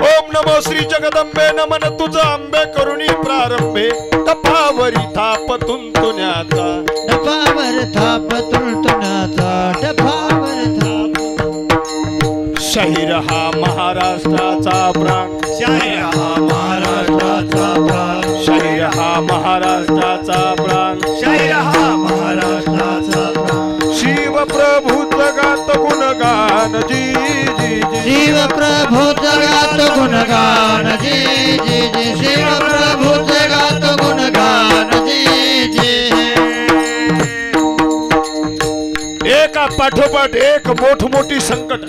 ओम नमो श्री जगदंबे नमन तुझा अंबे करुणी प्रारंभे टपावरी थाप तुंतुण्याचा डफावर थाप तुंतुण्याचा डफावर थाप शहीर हा महाराष्ट्राचा प्राण शहीर हा महाराष्ट्राचा प्राण शहीर हा महाराष्ट्राचा प्राण शहीर हा महाराष्ट्राचा प्राण शिव प्रभू जगात गुणगान जी जी जी शिव प्रभू जगात गुणगान जी जी जी शिव प्रभू जगात गुणगान जी जी एका पाठोपाठ एक मोठी संकट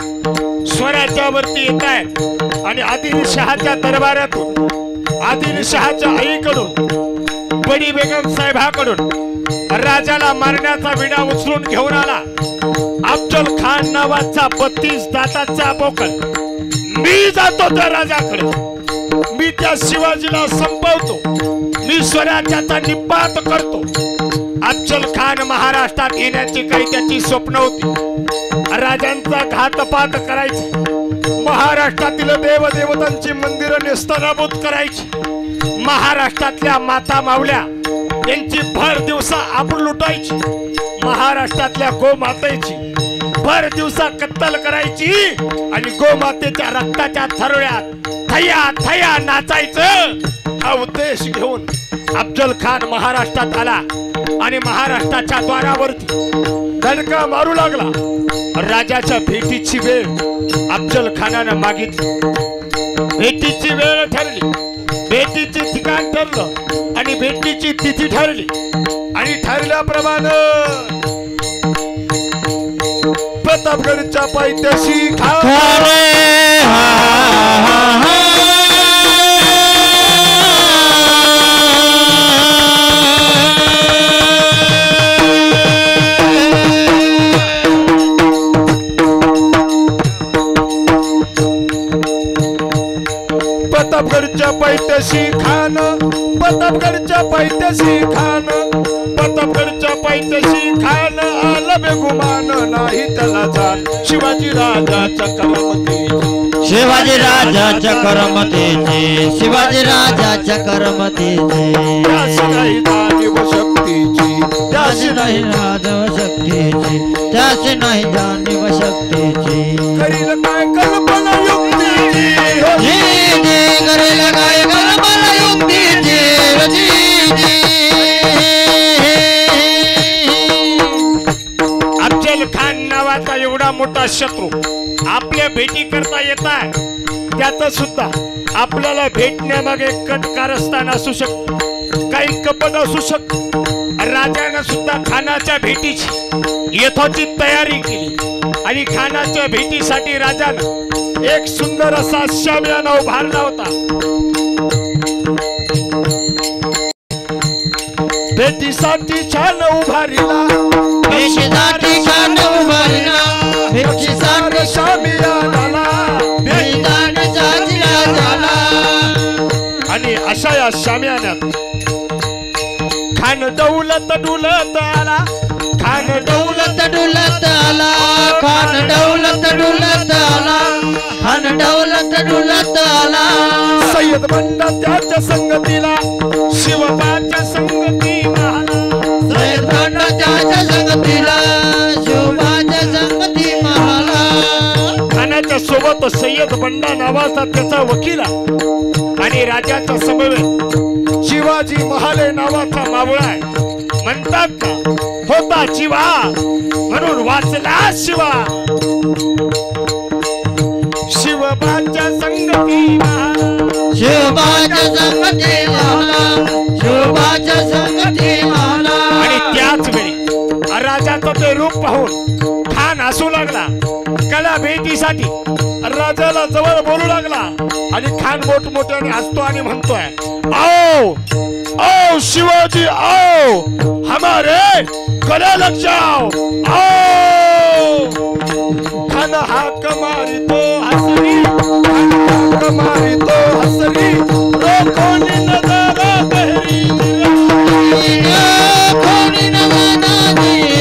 स्वराज्यावरती येत आहेत आणि आदिलशहाच्या दरबारातून आदिलशहाच्या आईकडून बडी बेगम साहेबाकडून राजाला मारण्याचा विडा उचलून घेऊन आला अफजल खान नावाचा 32 दाताचा बोकड। मी जातो त्या राजाकडे, मी त्या शिवाजीला संपवतो, मी स्वराज्याचा निपात करतो। अफजल खान महाराष्ट्रात येण्याची काही त्याची स्वप्न होती, राजांचा घातपात करायचा, महाराष्ट्रातील देवदेवतांची मंदिरं नेस्तनाबूत करायची, महाराष्ट्रातल्या माता मावल्या यांची भर दिवसा आपण लुटायची, महाराष्ट्रातल्या गोमातेची भर दिवसा कत्तल करायची आणि गोमातेच्या रक्ताच्या थरोळ्यात थया थया नाचायचं हा उद्देश घेऊन अफजल खान महाराष्ट्रात आला आणि महाराष्ट्राच्या द्वारावरती दणका मारू लागला। राजाच्या भेटीची वेळ अफजल खानाने मागितली, भेटीची वेळ ठरली, भेटीचे ठिकाण ठरलं आणि भेटीची तिथी ठरली आणि ठरल्याप्रमाणे प्रतापगडच्या पायथ्याशी प्रतापगडच्या पायथ्याशी खान, प्रतापगडच्या पायथ्याशी खान, प्रतापगडच्या पायथ्याशी खान आला बेगुमान नाही त्याला जाण शिवाजी राजाच्या करमतेची, शिवाजी राजाच्या करमतेची, शिवाजी राजाच्या करमतेची, त्याशी नाही जाणीव शक्तीची, त्याशी नाही जाणीव शक्तीची, त्याशी नाही जाणीव शक्तीची, करील काय कल्पना युक्तीची जी जी करेल काय कल्पना युक्तीची जी जी। अफजल खान नावाचा एवढा मोठा शत्रू आपल्या भेटी करता येत आहे, त्याचं सुद्धा आपल्याला भेटण्यामागे कट कारस्थान असू शकतं, काही कपट असू शकतं। राजाने सुद्धा खानाच्या भेटीची यथोचित तयारी केली आणि खानाच्या भेटीसाठी राजानं एक सुंदर असा शामियाना उभारला होता। भेटीसाठी छान उभारिला, भेटीसाठी छान उभारला, भेटीसाठी शामियानाला भेटीसाठी झाला आणि अशा या शामियान्यात खान दौलत डुलत आला, खान दौलत डुलत आला, खान दौलत डुलत आला, खान दौलत डुलत आला, सय्यद बंडा त्याच्या संगतीला शिवबाच्या संगतीला, सय्यद बंडा त्याच्या संगतीला शिवबाच्या संगती महाला। खानाच्या सोबत सय्यद बंडा नावाचा त्याचा वकील आणि राजाच्या समवेत शिवाजी महाले नावाचा मावळा आहे। म्हणतात का होता जीवा म्हणून वाचला शिवा, शिवबाच्या संगती शिवबाच्या संगती महाला, शिवबाच्या संगती महाला। आणि त्याच वेळी राजाचं ते रूप पाहून खान हसू लागला, कला भेटीसाठी राजाला जवळ बोलू लागला आणि खान मोठमोठ्याने हसतो आणि म्हणतोय आओ आओ शिवाजी आओ हमारे गले लग जाओ आओ। खान हाक मारितो हसरी, हाक मारितो हसरी, रोखोनी नजारा गहरी रोखोनी नजारा गहरी।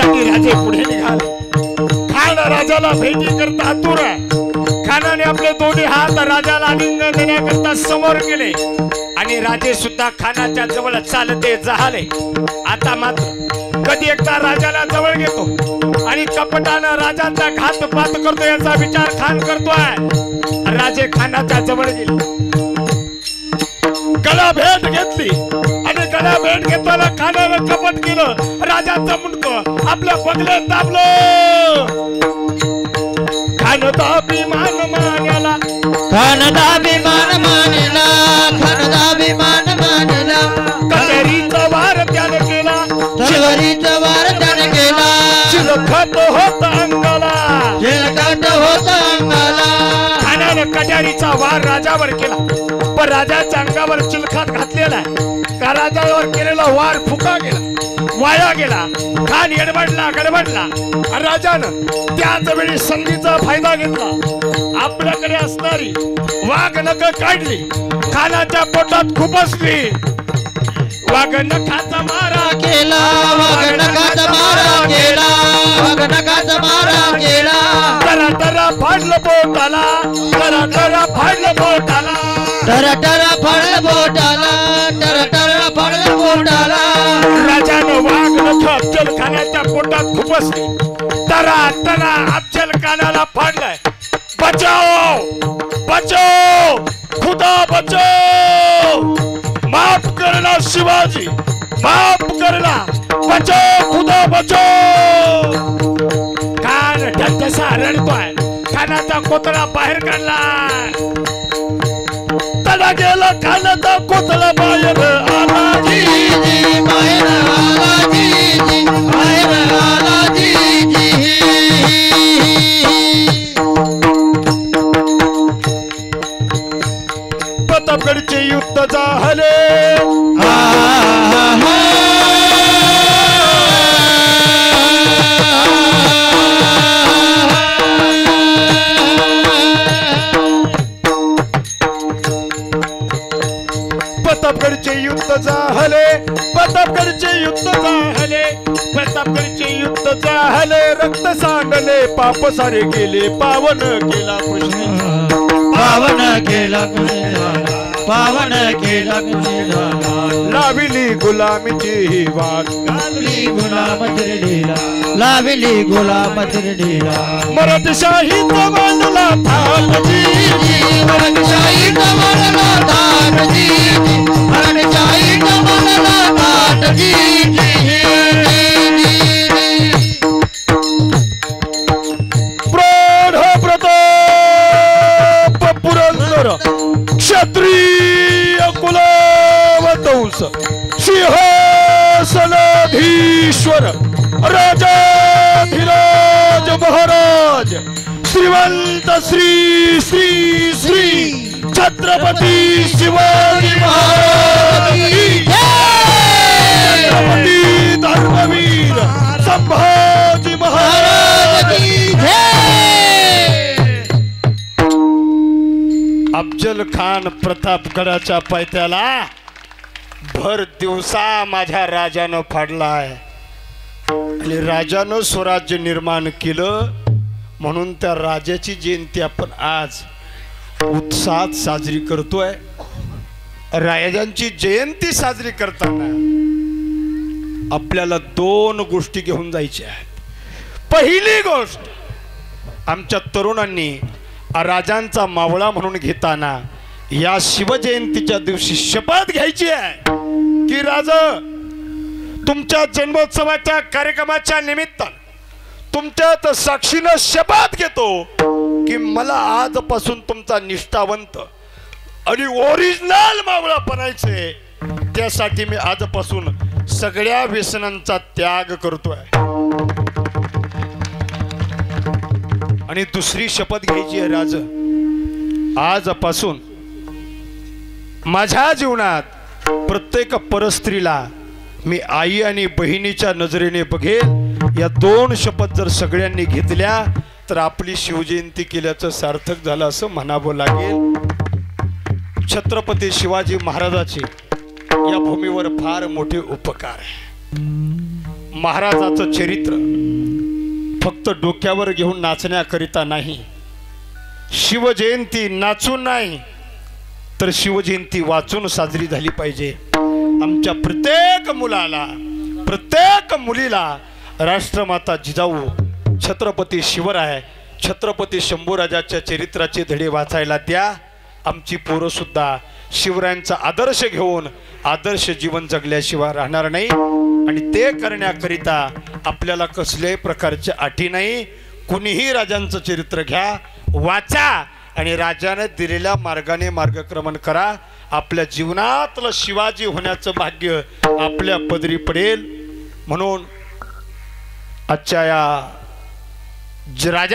भेटीसाठी राजे पुढे निघाले. खान राजाला भेटी करता आतुर आहे. खानाने आपले दोन्ही हात राजाला आलिंगन देण्याकरता समोर केले आणि राजे सुद्धा खानाच्या जवळ चालते झाले. आता मात्र कधी एकदा राजाला जवळ घेतो आणि कपटानं राजाचा घातपात करतो याचा विचार खान करतोय. राजे खानाच्या जवळ गेले, गळा भेट घेतली आणि गळा भेट घेताना खानानं कपट केलं. राजाचं मुंडक आपल्या बगलेत दाबलं. खानदा अभिमान मानला, खानदा अभिमान मानला, खानदा अभिमान मानला. कचेरीचा वार त्याने केला, तलवारीचा वार त्याने केला. चिलखत होता अंगाला, चिलखत होता अंगाला. खानानं कटारीचा वार राजावर केला, पण राजाच्या अंगावर चिलखत घातलेला का राजावर केलेला वार फुका गेला, वाया गेला. खान गडबडला. राजानं त्याच वेळी संधीचा फायदा घेतला. आपल्याकडे असणारी वाघ नख काढली, खानाच्या पोटात खुपसली. वाघ नखाचा मारा केला, वाघ नखाचा मारा केला, वाघ नखाचा मारा केला. तरा फाडलं पोटाला, तरा फाडलं पोटाला. टरा फाडलं बोटाला, टरा फाडलं बोटाला. राजानं वाघ नख अफजल खानाच्या पोटात खुपसली. तरा अफजल खानाला फाडलंय. बचाओ बचाओ, खुदा बचाओ, माफ करना शिवाजी, माफ करना, बचाओ खुदा बचाओ. खान ढसा रडतोय. खानाचा कोतळा बाहेर काढला. तडा गेला खानाचा कोतळा बाहेर आला. जी जी बाहेर आला, जी जी बाहेर आला, जी जी. प्रतापगडचे युद्ध झाले. प्रतापगडचे युद्ध झाले, प्रतापगडचे युद्ध झाले, प्रतापगडचे युद्ध झाले. रक्त सांडले, पाप सारे गेले, पावन केला कृष्ण, पावन केला कृष्ण, पावन केला कृष्ण. लाविली गुलामीची वाट, लावली गुलामची लीला, लावली गुलामची लीला. मराठशाहीचा मानला थाट, जी जी मराठशाहीचा मानला थाट, जी जी मराठशाहीचा मानला थाट, जी जी. प्रौढ प्रताप पुरंदर क्षत्रिय कुलवंश सिंहासनाधीश्वर राजाधिराज महाराज श्रीमंत श्री श्री श्री छत्रपती शिवाजी महाराज की जय! छत्रपती धर्मवीर संभाजी महाराज की जय! अफजल खान प्रतापगडाच्या पायथ्याला भर दिवसा माझ्या राजानं फाडलाय आणि राजानं स्वराज्य निर्माण केलं म्हणून त्या राजाची जयंती आपण आज उत्साहात साजरी करतोय. राजांची जयंती साजरी करताना आपल्याला दोन गोष्टी घेऊन जायच्या आहेत. पहिली गोष्ट, आमच्या तरुणांनी राजांचा मावळा म्हणून घेताना या शिवजयंतीच्या दिवशी शपथ घ्यायची आहे की राजा, तुमच्या जन्मोत्सवाच्या कार्यक्रमाच्या निमित्तानं तुमच्यात साक्षीनं शपथ घेतो की मला आजपासून तुमचा निष्ठावंत आणि ओरिजिनल मावळा बनायचे. त्यासाठी मी आजपासून सगळ्या व्यसनांचा त्याग करतोय. आणि दुसरी शपथ घ्यायची आहे राजा, आजपासून माझ्या जीवनात प्रत्येक परस्त्रीला मी आई आणि बहिणीच्या नजरेने बघेल. या दोन शपथ जर सगळ्यांनी घेतल्या तर आपली शिवजयंती केल्याचं सार्थक झालं असं म्हणावं लागेल. छत्रपती शिवाजी महाराजाचे या भूमीवर फार मोठे उपकार आहे. महाराजाचं चरित्र फक्त डोक्यावर घेऊन नाचण्याकरिता नाही, शिवजयंती नाचून नाही तर शिवजयंती वाचून साजरी झाली पाहिजे. आमच्या प्रत्येक मुलाला, प्रत्येक मुलीला राष्ट्रमाता जिजाऊ, छत्रपती शिवराय, छत्रपती शंभूराजाच्या चरित्राचे धडे वाचायला द्या. आमची पोरं सुद्धा शिवरायांचा आदर्श घेऊन आदर्श जीवन जगल्याशिवाय राहणार नाही. आणि ते करण्याकरिता आपल्याला कसल्याही प्रकारच्या अटी नाही. कुणीही राजांचं चरित्र घ्या, वाचा आणि राजाने दिलेल्या मार्गाने मार्गक्रमण करा. आपल्या जीवनातलं शिवाजी होण्याचं भाग्य आपल्या पदरी पडेल. म्हणून आजच्या या राजा